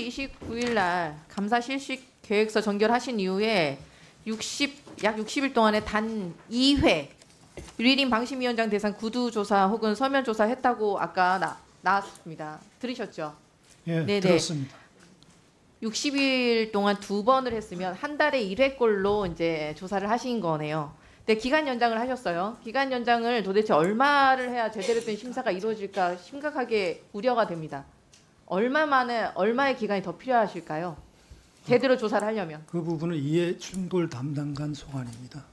29일 날 감사 실시 계획서 전결하신 이후에 약 60일 동안에 단 2회 류일인 방심위원장 대상 구두조사 혹은 서면조사 했다고 아까 나왔습니다. 들으셨죠? 예, 네네. 들었습니다. 60일 동안 2번을 했으면 한 달에 1회꼴로 이제 조사를 하신 거네요. 근데 기간 연장을 하셨어요. 기간 연장을 도대체 얼마를 해야 제대로 된 심사가 이루어질까 심각하게 우려가 됩니다. 얼마의 기간이 더 필요하실까요? 제대로 조사를 하려면. 그 부분은 이해충돌 담당관 소관입니다.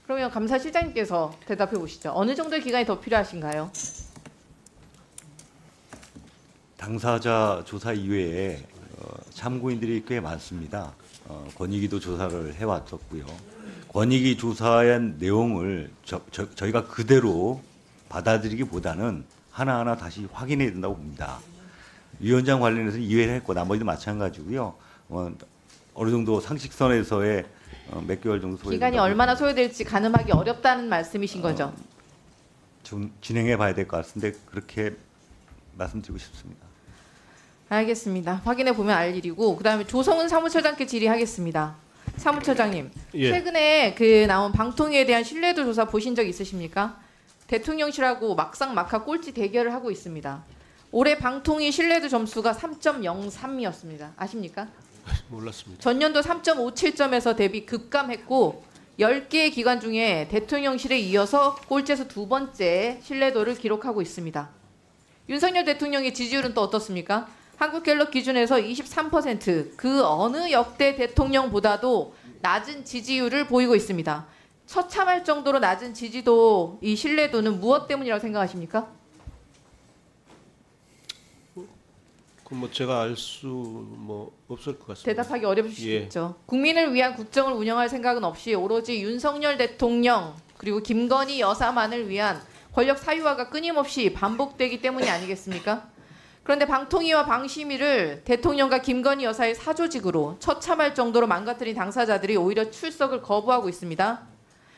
그러면 감사실장님께서 대답해 보시죠. 어느 정도의 기간이 더 필요하신가요? 당사자 조사 이외에 참고인들이 꽤 많습니다. 권익위도 조사를 해왔었고요. 권익위 조사의 내용을 저희가 그대로 받아들이기보다는 하나하나 다시 확인해야 된다고 봅니다. 위원장 관련해서 이해를 했고 나머지도 마찬가지고요. 어느 정도 상식선에서의 몇 개월 정도 소요된다고 기간이 얼마나 소요될지 가늠하기 어렵다는 말씀이신 거죠? 좀 진행해 봐야 될 것 같은데 그렇게 말씀드리고 싶습니다. 알겠습니다. 확인해 보면 알 일이고 그다음에 조성은 사무처장께 질의하겠습니다. 사무처장님, 예. 최근에 나온 방통위에 대한 신뢰도 조사 보신 적 있으십니까? 대통령실하고 막상막하 꼴찌 대결을 하고 있습니다. 올해 방통위 신뢰도 점수가 3.03이었습니다. 아십니까? 몰랐습니다. 전년도 3.57점에서 대비 급감했고 10개의 기관 중에 대통령실에 이어서 꼴찌에서 두 번째 신뢰도를 기록하고 있습니다. 윤석열 대통령의 지지율은 또 어떻습니까? 한국갤럽 기준에서 23%, 그 어느 역대 대통령보다도 낮은 지지율을 보이고 있습니다. 처참할 정도로 낮은 지지도, 이 신뢰도는 무엇 때문이라고 생각하십니까? 그럼 뭐 제가 알 수 없을 것 같습니다. 대답하기 어려우시겠죠. 국민을 위한 국정을 운영할 생각은 없이 오로지 윤석열 대통령 그리고 김건희 여사만을 위한 권력 사유화가 끊임없이 반복되기 때문이 아니겠습니까? 그런데 방통위와 방심위를 대통령과 김건희 여사의 사조직으로 처참할 정도로 망가뜨린 당사자들이 오히려 출석을 거부하고 있습니다.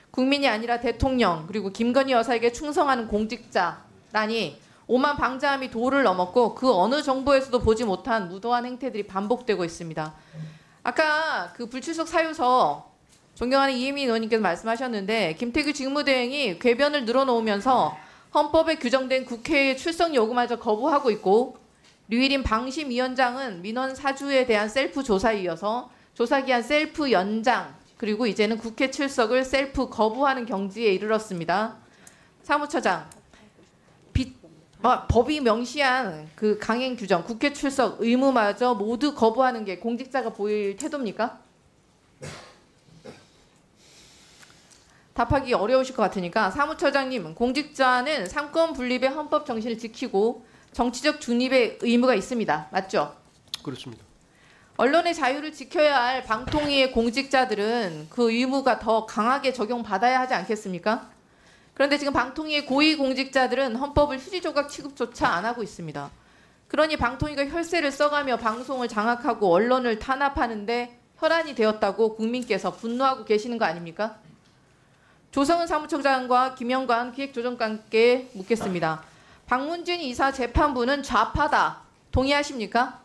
국민이 아니라 대통령 그리고 김건희 여사에게 충성하는 공직자라니 오만 방자함이 도를 넘었고 그 어느 정부에서도 보지 못한 무도한 행태들이 반복되고 있습니다. 아까 그 불출석 사유서 존경하는 이혜민 의원님께서 말씀하셨는데 김태규 직무대행이 궤변을 늘어놓으면서 헌법에 규정된 국회의 출석 요구마저 거부하고 있고 류일인 방심위원장은 민원 사주에 대한 셀프 조사에 이어서 조사기한 셀프 연장 그리고 이제는 국회 출석을 셀프 거부하는 경지에 이르렀습니다. 사무처장, 법이 명시한 그 강행 규정, 국회 출석 의무마저 모두 거부하는 게 공직자가 보일 태도입니까? 답하기 어려우실 것 같으니까 사무처장님, 공직자는 삼권 분립의 헌법 정신을 지키고 정치적 중립의 의무가 있습니다. 맞죠? 그렇습니다. 언론의 자유를 지켜야 할 방통위의 공직자들은 그 의무가 더 강하게 적용받아야 하지 않겠습니까? 그런데 지금 방통위의 고위 공직자들은 헌법을 휴지조각 취급조차 안 하고 있습니다. 그러니 방통위가 혈세를 써가며 방송을 장악하고 언론을 탄압하는데 혈안이 되었다고 국민께서 분노하고 계시는 거 아닙니까? 조성은 사무처장과 김영관 기획조정관께 묻겠습니다. 박문진 이사 재판부는 좌파다. 동의하십니까?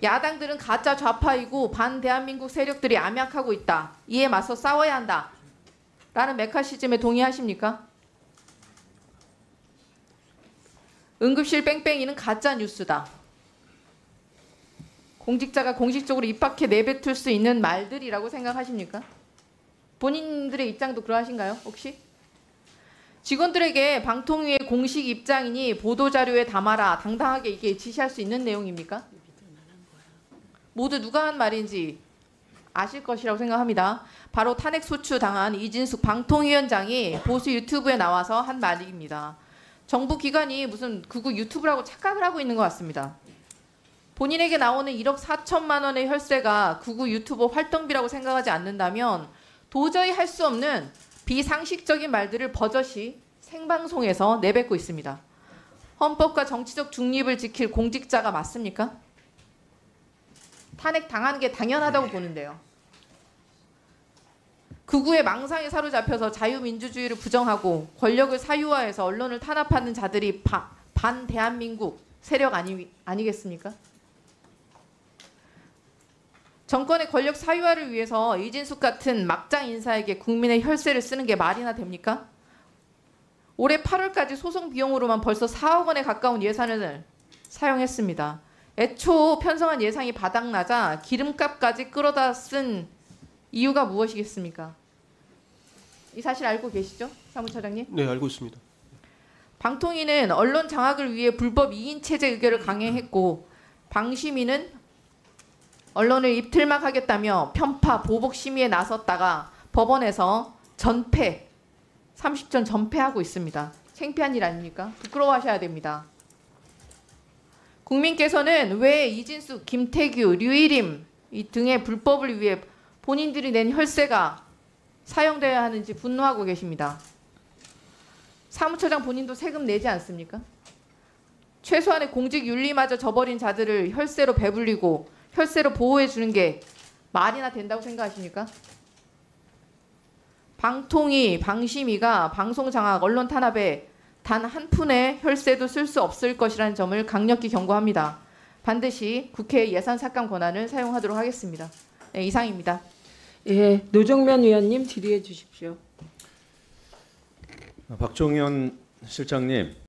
야당들은 가짜 좌파이고 반대한민국 세력들이 암약하고 있다. 이에 맞서 싸워야 한다. 라는 메카시즘에 동의하십니까? 응급실 뺑뺑이는 가짜 뉴스다. 공직자가 공식적으로 입 밖에 내뱉을 수 있는 말들이라고 생각하십니까? 본인들의 입장도 그러하신가요? 혹시? 직원들에게 방통위의 공식 입장이니 보도자료에 담아라. 당당하게 이게 지시할 수 있는 내용입니까? 모두 누가 한 말인지 아실 것이라고 생각합니다. 바로 탄핵소추 당한 이진숙 방통위원장이 보수 유튜브에 나와서 한 말입니다. 정부 기관이 무슨 극우 유튜브라고 착각을 하고 있는 것 같습니다. 본인에게 나오는 1억 4천만 원의 혈세가 극우 유튜버 활동비라고 생각하지 않는다면 도저히 할 수 없는 비상식적인 말들을 버젓이 생방송에서 내뱉고 있습니다. 헌법과 정치적 중립을 지킬 공직자가 맞습니까? 탄핵 당하는 게 당연하다고 보는데요. 극우의 망상에 사로잡혀서 자유민주주의를 부정하고 권력을 사유화해서 언론을 탄압하는 자들이 반대한민국 세력 아니겠습니까? 정권의 권력 사유화를 위해서 이진숙 같은 막장 인사에게 국민의 혈세를 쓰는 게 말이나 됩니까? 올해 8월까지 소송 비용으로만 벌써 4억 원에 가까운 예산을 사용했습니다. 애초 편성한 예상이 바닥나자 기름값까지 끌어다 쓴 이유가 무엇이겠습니까? 이 사실 알고 계시죠? 사무처장님? 네, 알고 있습니다. 방통위는 언론 장악을 위해 불법 2인 체제 의결을 강행했고 방심위는 언론을 입틀막하겠다며 편파, 보복 심의에 나섰다가 법원에서 전패, 30전 전패하고 있습니다. 창피한 일 아닙니까? 부끄러워하셔야 됩니다. 국민께서는 왜 이진숙, 김태규, 류일임 등의 불법을 위해 본인들이 낸 혈세가 사용되어야 하는지 분노하고 계십니다. 사무처장 본인도 세금 내지 않습니까? 최소한의 공직 윤리마저 저버린 자들을 혈세로 배불리고 혈세로 보호해 주는 게 말이나 된다고 생각하십니까? 방통위, 방심위가 방송 장악, 언론 탄압에 단 한 푼의 혈세도 쓸 수 없을 것이라는 점을 강력히 경고합니다. 반드시 국회 예산 삭감 권한을 사용하도록 하겠습니다. 네, 이상입니다. 예, 노정면 위원님 질의해 주십시오. 박종현 실장님,